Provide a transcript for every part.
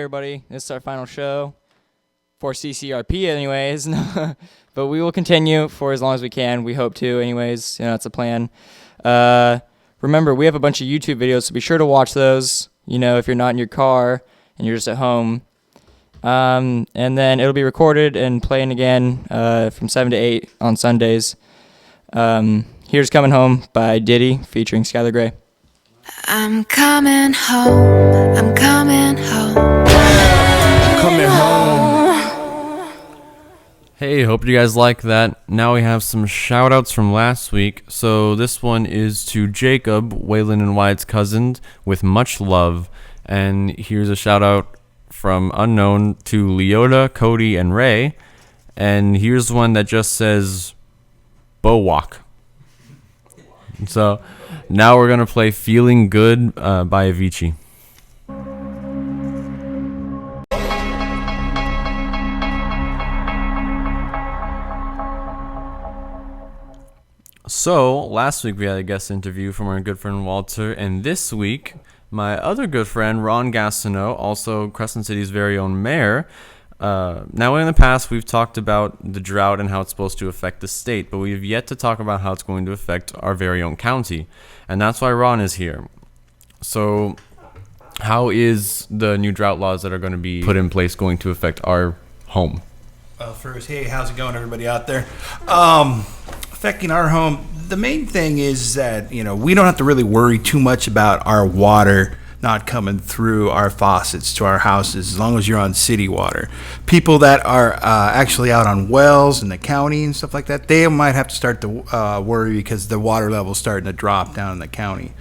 everybody. This is our final show for CCRP, anyways. But we will continue for as long as we can. We hope to, anyways. That's a plan. Remember, we have a bunch of YouTube videos, so be sure to watch those. If you're not in your car and you're just at home. And then it'll be recorded and playing again from 7 to 8 on Sundays. Here's Coming Home by Diddy featuring Skylar Grey. I'm coming home, I'm coming home. Coming home. Hey, hope you guys like that. Now we have some shout-outs from last week. So this one is to Jacob, Waylon and Wyatt's cousin, with much love. And here's a shout-out from Unknown to Leota, Cody, and Ray. And here's one that just says, Bowalk. So now we're going to play Feeling Good by Avicii. So last week we had a guest interview from our good friend Walter, and this week my other good friend Ron Gastineau, also Crescent City's very own mayor. Now in the past we've talked about the drought and how it's supposed to affect the state, but we've yet to talk about how it's going to affect our very own county, and that's why Ron is here. So how is the new drought laws that are going to be put in place going to affect our home? Well, first, hey, how's it going, everybody out there? Affecting our home, the main thing is that, we don't have to really worry too much about our water not coming through our faucets to our houses as long as you're on city water. People that are actually out on wells in the county and stuff like that, they might have to start to worry because the water level's starting to drop down in the county.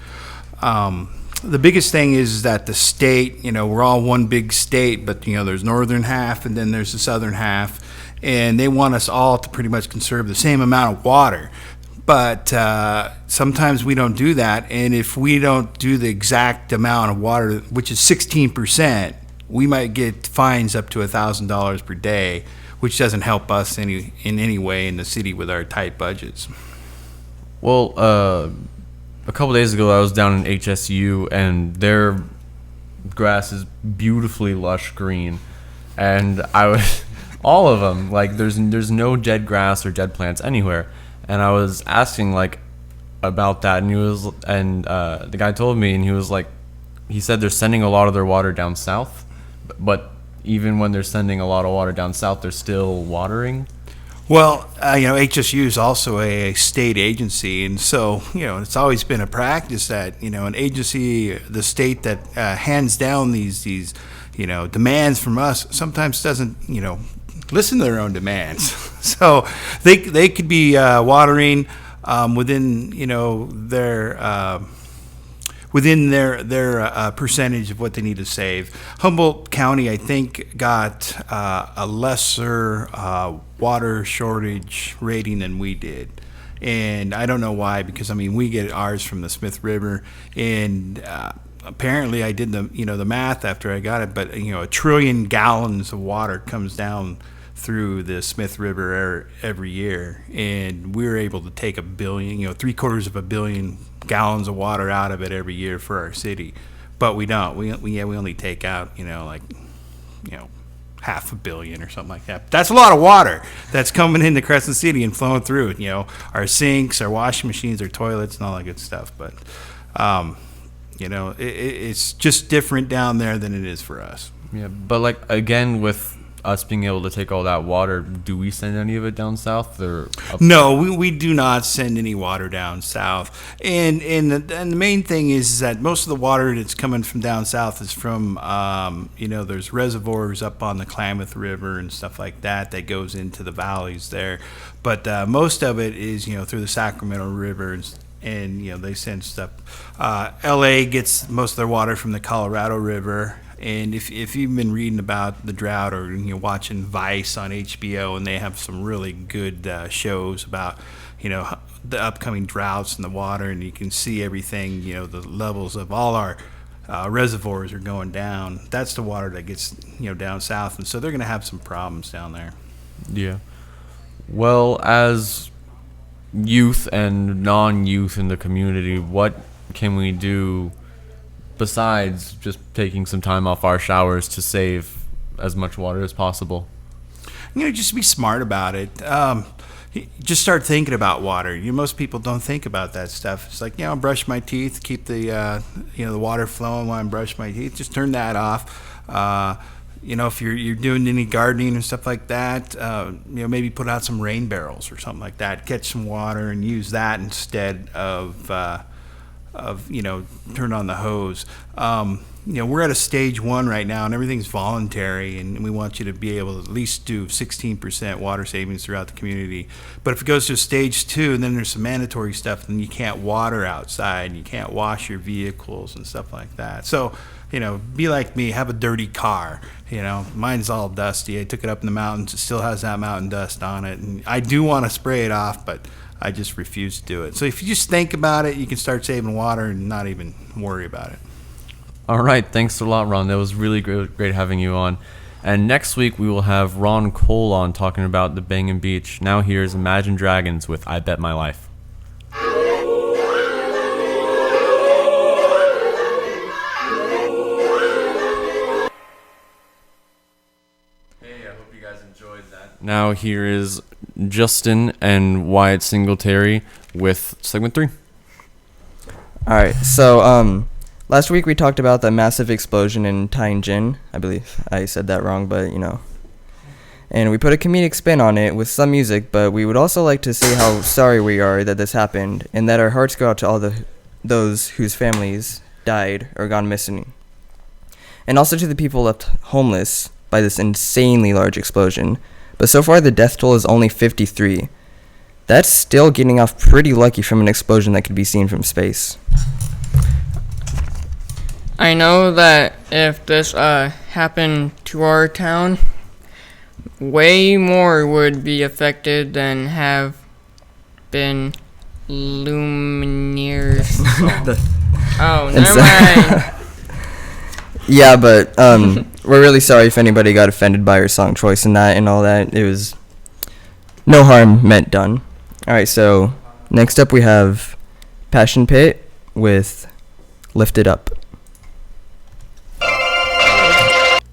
The biggest thing is that the state, we're all one big state, but there's northern half and then there's the southern half, and they want us all to pretty much conserve the same amount of water. But sometimes we don't do that, and if we don't do the exact amount of water, which is 16%, we might get fines up to $1,000 per day, which doesn't help us in any way in the city with our tight budgets. Well, a couple days ago I was down in HSU, and their grass is beautifully lush green, and I was all of them, like there's no dead grass or dead plants anywhere. And I was asking about that, and the guy told me, and he said they're sending a lot of their water down south, but even when they're sending a lot of water down south, they're still watering. Well, HSU is also a state agency, and so it's always been a practice that an agency, the state that hands down these demands from us, sometimes doesn't listen to their own demands. So they could be watering within their percentage of what they need to save. Humboldt County, I think, got a lesser water shortage rating than we did. And I don't know why, because we get ours from the Smith River, and apparently I did the math after I got it, but 1 trillion gallons of water comes down through the Smith River every year, and we're able to take 1 billion, 750 million gallons of water out of it every year for our city. But we don't. We only take out 500 million or something like that. That's a lot of water that's coming into Crescent City and flowing through it. Our sinks, our washing machines, our toilets, and all that good stuff. But it's just different down there than it is for us. Yeah, but again, with us being able to take all that water, do we send any of it down south or up? No, we do not send any water down south. And the main thing is that most of the water that's coming from down south is from there's reservoirs up on the Klamath River and stuff like that goes into the valleys there. But most of it is through the Sacramento River, and they send stuff. LA gets most of their water from the Colorado River. And if you've been reading about the drought or watching Vice on HBO, and they have some really good shows about the upcoming droughts and the water, and you can see everything, the levels of all our reservoirs are going down. That's the water that gets down south, and so they're going to have some problems down there. Yeah. Well, as youth and non-youth in the community, what can we do besides just taking some time off our showers to save as much water as possible? Just be smart about it. Just start thinking about water. Most people don't think about that stuff. It's like, I'll brush my teeth, keep the the water flowing while I brush my teeth. Just turn that off. If you're doing any gardening and stuff like that, maybe put out some rain barrels or something like that. Catch some water and use that instead of turn on the hose. We're at a stage 1 right now, and everything's voluntary, and we want you to be able to at least do 16% water savings throughout the community. But if it goes to stage 2, and then there's some mandatory stuff, then you can't water outside, you can't wash your vehicles and stuff like that. So, be like me, have a dirty car. Mine's all dusty. I took it up in the mountains. It still has that mountain dust on it, and I do want to spray it off, but I just refuse to do it. So if you just think about it, you can start saving water and not even worry about it. All right, thanks a lot, Ron. That was really great having you on. And next week we will have Ron Cole on talking about the Bangin' Beach. Now here's Imagine Dragons with I Bet My Life. Hey, I hope you guys enjoyed that. Now here is Justin and Wyatt Singletary with segment 3. All right, so last week we talked about the massive explosion in Tianjin. I believe I said that wrong, but and we put a comedic spin on it with some music, but we would also like to say how sorry we are that this happened, and that our hearts go out to all those whose families died or gone missing, and also to the people left homeless by this insanely large explosion. But so far the death toll is only 53. That's still getting off pretty lucky from an explosion that could be seen from space. I know that if this happened to our town, way more would be affected than have been Lumineers. Oh, never mind. Yeah, but we're really sorry if anybody got offended by our song choice and that and all that. It was no harm meant done. All right, so next up we have Passion Pit with Lift It Up.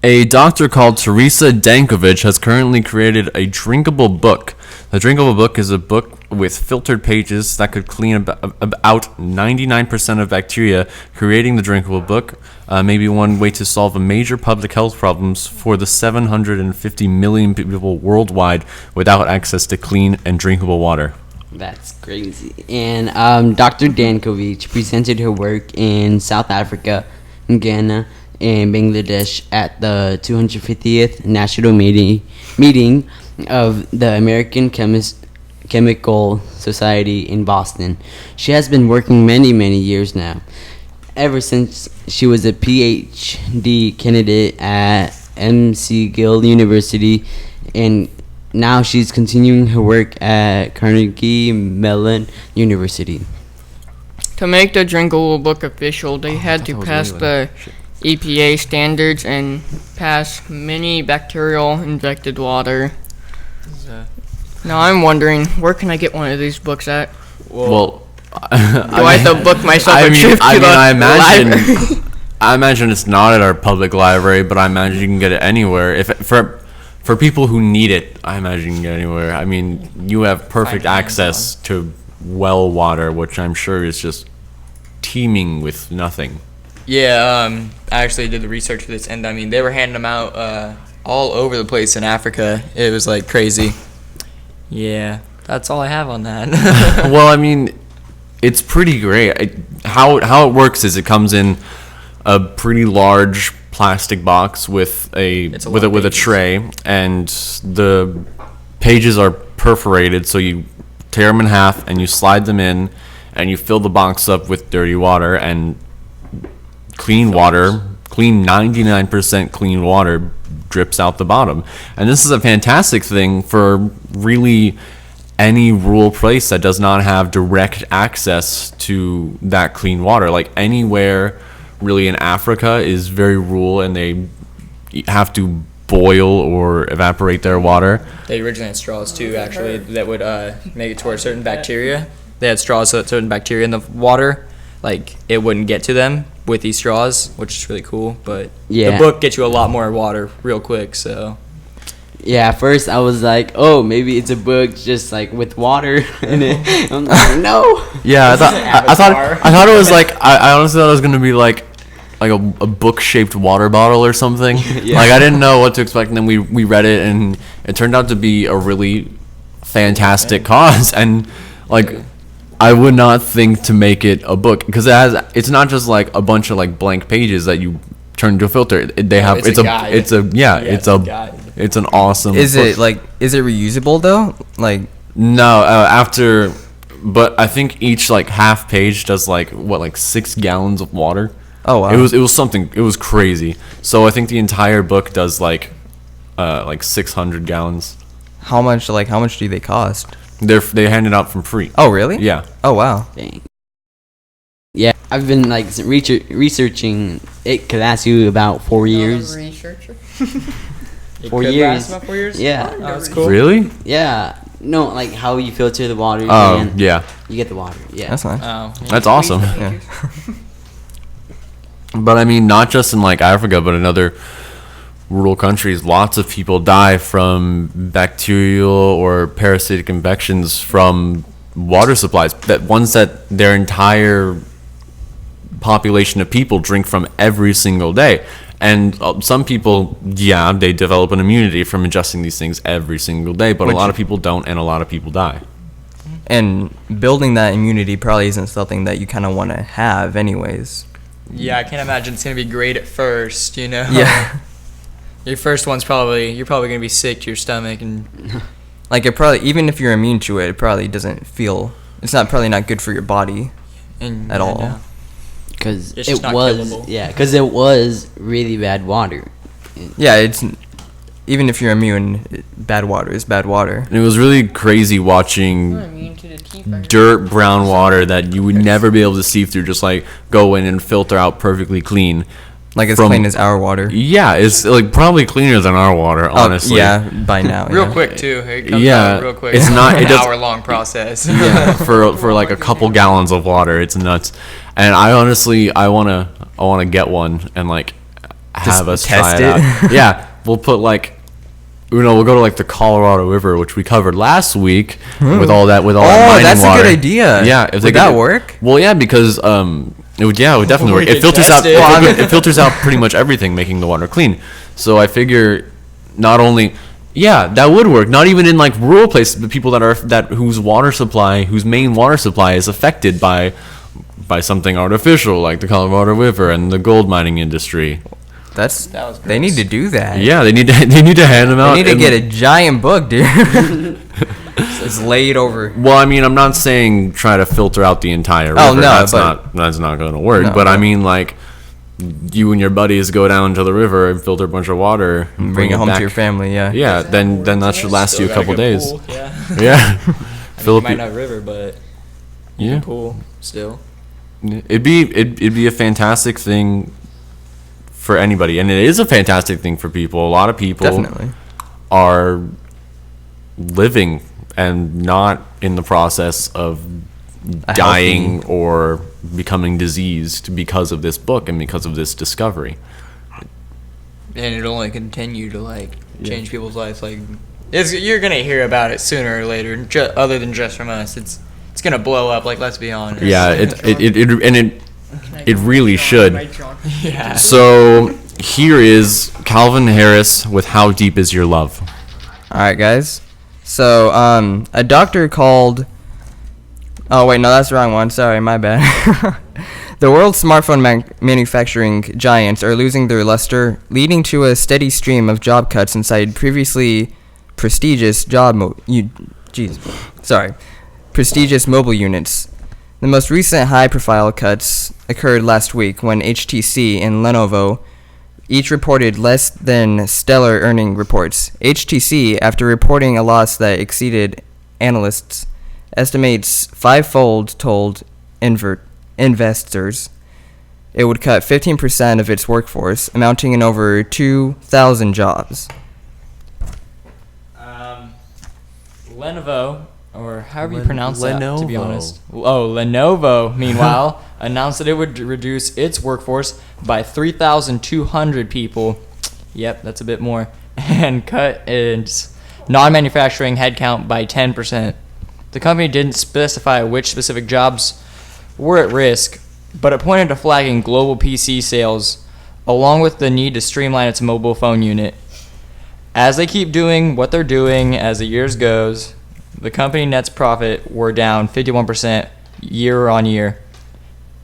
A doctor called Teresa Dankovich has currently created a drinkable book. The drinkable book is a book with filtered pages that could clean about 99% of bacteria. Creating the drinkable book may be one way to solve a major public health problems for the 750 million people worldwide without access to clean and drinkable water. That's crazy. And Dr. Dankovich presented her work in South Africa, Ghana, and Bangladesh at the 250th National Meeting of the American Chemical Society in Boston. She has been working many years now, ever since she was a PhD candidate at McGill University, and now she's continuing her work at Carnegie Mellon University. To make the drinkable book official, they had to pass the EPA standards and pass many bacterial infected water. Now I'm wondering, where can I get one of these books at? Well, Do I have to book myself a trip to the library? I imagine it's not at our public library, but I imagine you can get it anywhere. For people who need it, I imagine you can get it anywhere. I mean, you have perfect access to well water, which I'm sure is just teeming with nothing. Yeah, I actually did the research for this, and I mean, they were handing them out all over the place in Africa. It was like crazy. Yeah, that's all I have on that. Well, I mean, it's pretty great. How it works is it comes in a pretty large plastic box with a tray, and the pages are perforated, so you tear them in half and you slide them in, and you fill the box up with dirty water, and clean 99% clean water drips out the bottom. And this is a fantastic thing for really any rural place that does not have direct access to that clean water. Like anywhere really in Africa is very rural, and they have to boil or evaporate their water. They originally had straws too, actually, that would make it to where certain bacteria. They had straws so that certain bacteria in the water, like, it wouldn't get to them, with these straws, which is really cool. But Yeah. the book gets you a lot more water real quick. So Yeah, at first I was like, oh, maybe it's a book just like with water in it. I'm like, no. Yeah, I thought it was like I honestly thought it was gonna be like a book shaped water bottle or something. Yeah. Like I didn't know what to expect, and then we read it, and it turned out to be a really fantastic cause, and like I would not think to make it a book because it's not just like a bunch of like blank pages that you turn into a filter. They have it's a guide. it's a guide. it's an awesome. Is book. it like is it reusable though? Like No, but I think each like half page does like 6 gallons of water. oh wow. It was something. It was crazy. So I think the entire book does like 600 gallons. How much do they cost? They hand it out for free. Oh really? Yeah. Oh wow. Dang. Yeah, I've been like researching it could last you about 4 years. Researcher. 4 years. About 4 years. Yeah, Oh, that's cool. Really? yeah. No, like how you filter the water. Oh and yeah. you get the water. Yeah. That's nice. Oh, yeah. That's awesome. Yeah. But I mean, not just in like Africa, but in other rural countries, lots of people die from bacterial or parasitic infections from water supplies. That ones that their entire population of people drink from every single day. And some people, yeah, they develop an immunity from ingesting these things every single day, but a lot of people don't, and a lot of people die. And building that immunity probably isn't something that you kind of want to have anyways. Yeah, I can't imagine it's gonna be great at first. You know. Yeah. Your first one's you're probably gonna be sick to your stomach and. Like it probably, even if you're immune to it, it probably doesn't feel. It's probably not good for your body and at all. no. Because It's it just not was killable. because it was really bad water. Yeah, it's even if you're immune, bad water is bad water. And it was really crazy watching Immune to the tea factor. dirt brown water that you would never be able to see through, just like go in and filter out perfectly clean. Like as From- clean as our water. Yeah, it's like probably cleaner than our water, honestly. Yeah, by now. Real yeah. quick too. It comes Yeah, out real quick. it's not- it an does- hour-long process. Yeah, for like a couple gallons of water, it's nuts. And I honestly, I wanna get one and like have us test try it it? out. Yeah, we'll put like, we'll go to like the Colorado River, which we covered last week with all that that Oh, mining that's water. a good idea. Yeah, if they Would that could- work? Well, yeah, because it would definitely We work. It could filters test out it. it filters out pretty much everything, making the water clean. So I figure not only that would work. Not even in like rural places, but people whose main water supply is affected by something artificial like the Colorado River and the gold mining industry. That was They need gross. to do that. Yeah, they need to hand them out. They need to and- get a giant book, dude. It's laid over. Well, I mean, I'm not saying try to filter out the entire river. Oh, no, that's but- not going to work. No, but I no. mean, like, you and your buddies go down to the river and filter a bunch of water, and Bring it home back. to your family, yeah. Yeah, then that should last you a Still got couple good days. pool, Yeah. Yeah, I mean, Fill you up might your- not river, but yeah. pool still. It'd be a fantastic thing for anybody, and it is a fantastic thing for people. A lot of people Definitely. are living and not in the process of dying or becoming diseased because of this book and because of this discovery. And it'll only continue to like change people's lives. Like, you're gonna hear about it sooner or later. Other than just from us, it's gonna blow up. Like, let's be honest. Yeah, it really should. Yeah. So here is Calvin Harris with "How Deep Is Your Love." All right, guys. So, a doctor called. Oh wait, no, that's the wrong one. Sorry, my bad. The world's smartphone manufacturing giants are losing their luster, leading to a steady stream of job cuts inside previously prestigious prestigious mobile units. The most recent high-profile cuts occurred last week when HTC and Lenovo each reported less than stellar earning reports. HTC, after reporting a loss that exceeded analysts' estimates fivefold, told investors it would cut 15% of its workforce, amounting in over 2,000 jobs. Lenovo or however you pronounce that, to be Lenovo. honest. Oh, Lenovo, meanwhile, announced that it would reduce its workforce by 3,200 people. Yep, that's a bit more. And cut its non-manufacturing headcount by 10%. The company didn't specify which specific jobs were at risk, but it pointed to flagging global PC sales, along with the need to streamline its mobile phone unit. As they keep doing what they're doing as the years goes, the company net's profit were down 51% year on year,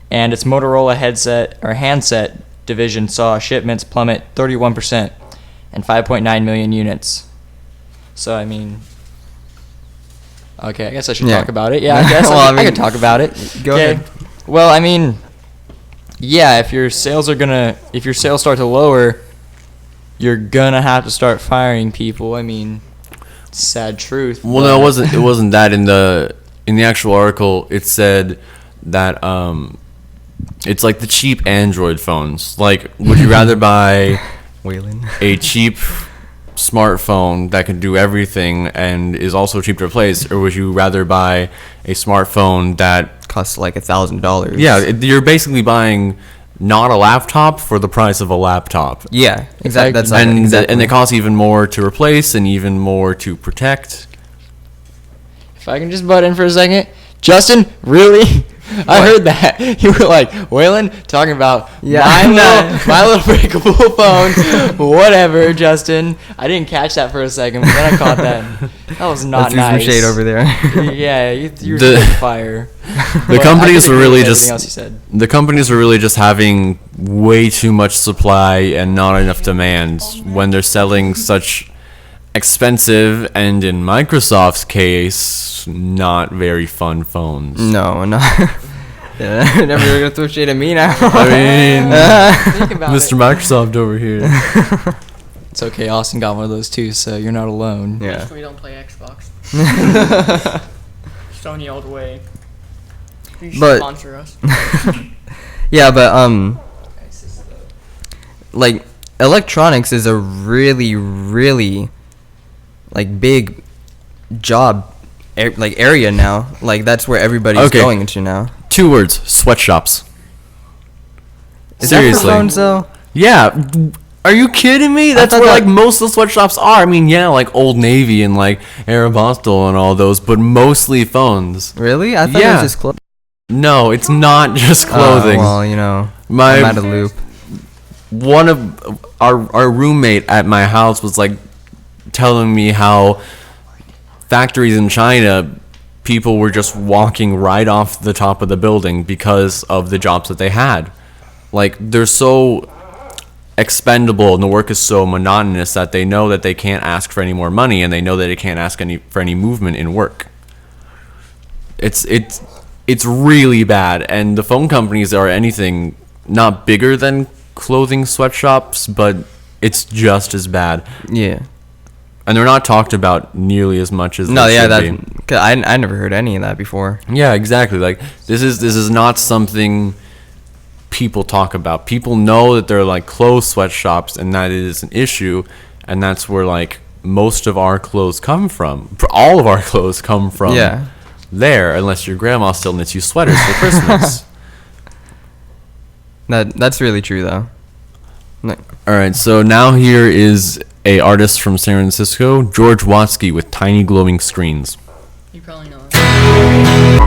and its Motorola handset division saw shipments plummet 31% and 5.9 million units. So I mean, okay, I guess I should talk about it. Yeah, I guess Well, I could talk about it. Go Okay. ahead. Well, I mean, yeah, if your sales start to lower, you're gonna have to start firing people. I mean, sad truth. Well, no, it wasn't that in the actual article. It said that it's like the cheap Android phones. Like, would you rather buy Waylon. a cheap smartphone that can do everything and is also cheap to replace, or would you rather buy a smartphone that Costs like $1,000. you're basically buying not a laptop for the price of a laptop? Yeah, exactly. That's And exactly. and it costs even more to replace and even more to protect. If I can just butt in for a second, Justin, really? I heard that you were like, Waylon, talking about my little breakable phone. Whatever, Justin. I didn't catch that for a second, but then I caught that. That was not Threw some nice. shade over there. Yeah, you're The- fire. The But companies I were really everything just else you said. the companies were really just having way too much supply and not enough demand when they're selling such expensive and, in Microsoft's case, not very fun phones. No. Yeah, never gonna throw shade at me now. I mean, Think about Mr. it. Microsoft over here. It's okay. Austin got one of those too, so you're not alone. Yeah. We don't play Xbox. Sony all the way. You should But- sponsor us. Yeah, but like electronics is a really, really like big job area now. Like that's where everybody's Okay. going into now. 2 words: sweatshops. Is Seriously. that for phones though? Yeah. Are you kidding me? That's thought where that- like most of the sweatshops are. I mean, yeah, like Old Navy and like Aeropostale and all those, but mostly phones. Really? I thought it Yeah. was just clothes. No, it's not just clothing. Well, you know, My I'm out of loop. one of our roommate at my house was like telling me how factories in China, people were just walking right off the top of the building because of the jobs that they had. Like, they're so expendable and the work is so monotonous that they know that they can't ask for any more money, and they know that they can't ask for any movement in work. It's really bad, and the phone companies are anything not bigger than clothing sweatshops, but it's just as bad, Yeah. and they're not talked about nearly as much as No, they yeah, should that. be. 'Cause I never heard any of that before. Yeah, exactly. Like, this is not something people talk about. People know that they're like clothes sweatshops and that it is an issue, and that's where like most of our clothes come from. All of our clothes come from Yeah. there, unless your grandma still knits you sweaters for Christmas. That's really true though. Like, All right, so now here is a artist from San Francisco, George Watsky, with tiny glowing screens. You probably know it.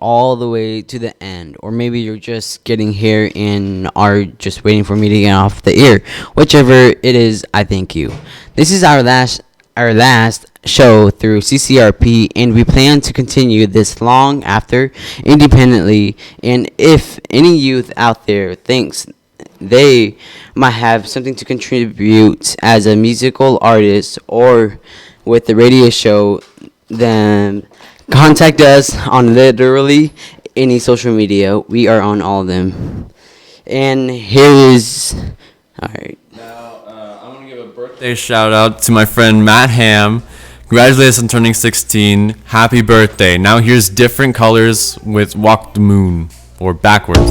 All the way to the end, or maybe you're just getting here and are just waiting for me to get off the air. Whichever it is, I thank you. This is our last show through CCRP, and we plan to continue this long after independently. And if any youth out there thinks they might have something to contribute as a musical artist or with the radio show, then contact us on literally any social media. We are on all of them. And here is... Alright. Now, I'm going to give a birthday shout out to my friend Matt Ham, Congratulations on turning 16. Happy birthday. Now here's different colors with Walk the Moon, or backwards.